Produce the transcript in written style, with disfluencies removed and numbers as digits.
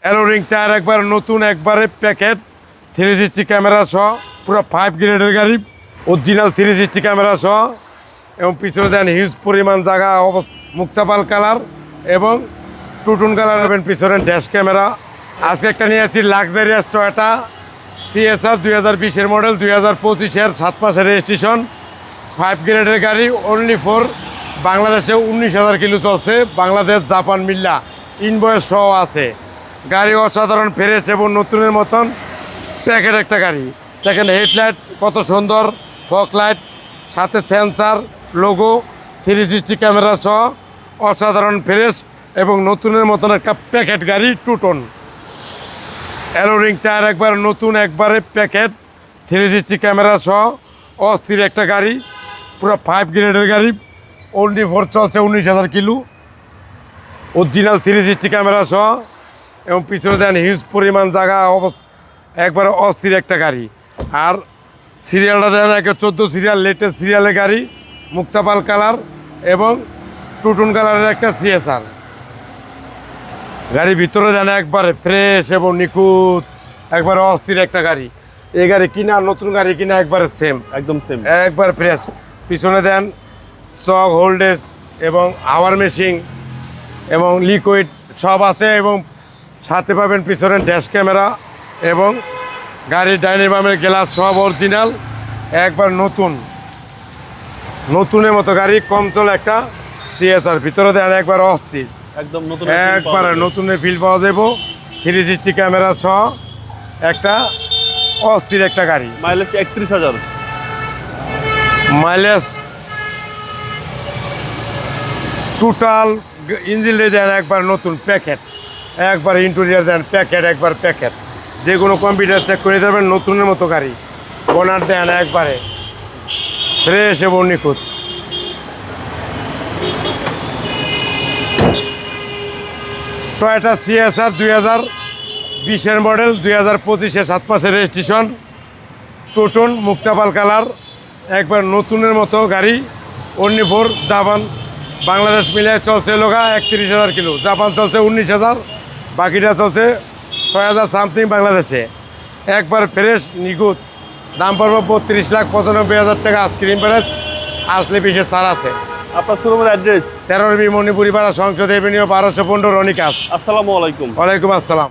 অ্যালোরিং tyre একবার নতুন, একবারে প্যাকেট, 360 ক্যামেরা সহ, পুরো 5 গ্রেডের গাড়ি, অরিজিনাল 360 ক্যামেরা সহ, এবং পিছনে দেন হিউজ পরিমাণ জায়গা, মুক্তাপাল কালার এবং টুটুন কালার এবং পিছনে ড্যাশ ক্যামেরা। আজকে একটা নিয়েছি লাক্সারিয়াস টয়োটা CSR 2020-এর মডেল, 2025-এর 7 মাসের রেজিস্ট্রেশন, 5 গ্রেডের গাড়ি, অনলি ফর বাংলাদেশে 19,000 কিলো চলছে, বাংলাদেশ জাপান মিল্লা ইনভয়েস সহ আছে। গাড়ি অসাধারণ ফ্রেশ এবং নতুনের মতন প্যাকেট একটা গাড়ি। দেখেন হেডলাইট কত সুন্দর, ফগ লাইট, সাথে সেন্সার, লোগো, 360 ক্যামেরা সহ অসাধারণ ফ্রেশ এবং নতুনের মতন একটা প্যাকেট গাড়ি টুটন। অ্যালোরিং টায়ার একবার নতুন, একবারে প্যাকেট, 360 ক্যামেরা সহ অস্থির একটা গাড়ি, পুরো 5 গ্রেডের গাড়ি, অনলি ফর চলছে 19,000 কিলো, অরিজিনাল 360 ক্যামেরা সহ, এবং পিছনে দেন হিউজ পরিমাণ জায়গা, একবারে অস্থির একটা গাড়ি। আর সিরিয়ালটা দেন 14 সিরিয়াল, লেটেস্ট সিরিয়ালের গাড়ি, মুক্তাপাল কালার এবং টুটুন কালারের একটা CSR গাড়ি। ভিতরে দেন একবারে ফ্রেশ এবং নিখুঁত, একবারে অস্থির একটা গাড়ি। এই গাড়ি কিনা নতুন গাড়ি কিনা একবারে সেম, একদম সেম, একবার ফ্রেশ। পিছনে দেন চক হোল্ডেজ এবং হাওয়ার মেশিন এবং লিকুইড সব আছে, এবং সাথে পাবেন পিছনে ড্যাশ ক্যামেরা এবং গাড়ির ডাইনামামের গ্লাস সব অরিজিনাল, একবার নতুনের মতো গাড়ি, কম চলে একটা CSR। ভিতরে দেন একবার অস্থির, একদম নতুন, একবার নতুনের ফিল পাওয়া যাবো, 360 ক্যামেরা সহ একটা অস্থির একটা গাড়ি। মাইলেজ 31,000, মাইলেজ টোটাল ইঞ্জিন দেন একবার নতুন প্যাকেট, একবার ইন্টেরিয়ার দেন প্যাকেট, একবার প্যাকেট, যে কোনো কম্পিউটার চেক করে দেবেন নতুনের মতো গাড়ি। বোনার দেন একবারে ফ্রেশ এবং নিখুঁত। টয়োটা CSR 2020-এর মডেল, 2025-এ 7 মাসের রেজিস্ট্রেশন, টুটুন মুক্তাপাল কালার, একবার নতুনের মতো গাড়ি, অনলি ফর জাপান বাংলাদেশ মিলে চলছে লোকা 31,000 কিলো, জাপান চলছে 19,000, বাকিটা চলছে 6,000 সামথিং বাংলাদেশে। একবার ফ্রেশ নিখুঁত, দাম পড়বে 32,95,000 টাকা আইসক্রিম প্রাইস, আসলে বিশেষ ছাড় আছে। আপনার শোরুমের অ্যাড্রেস? 13 মণিপুরি পাড়া, সংসদ এভিনিউ, 1215 রনিকাস। আসসালামু আলাইকুম। ওয়ালাইকুম আসসালাম।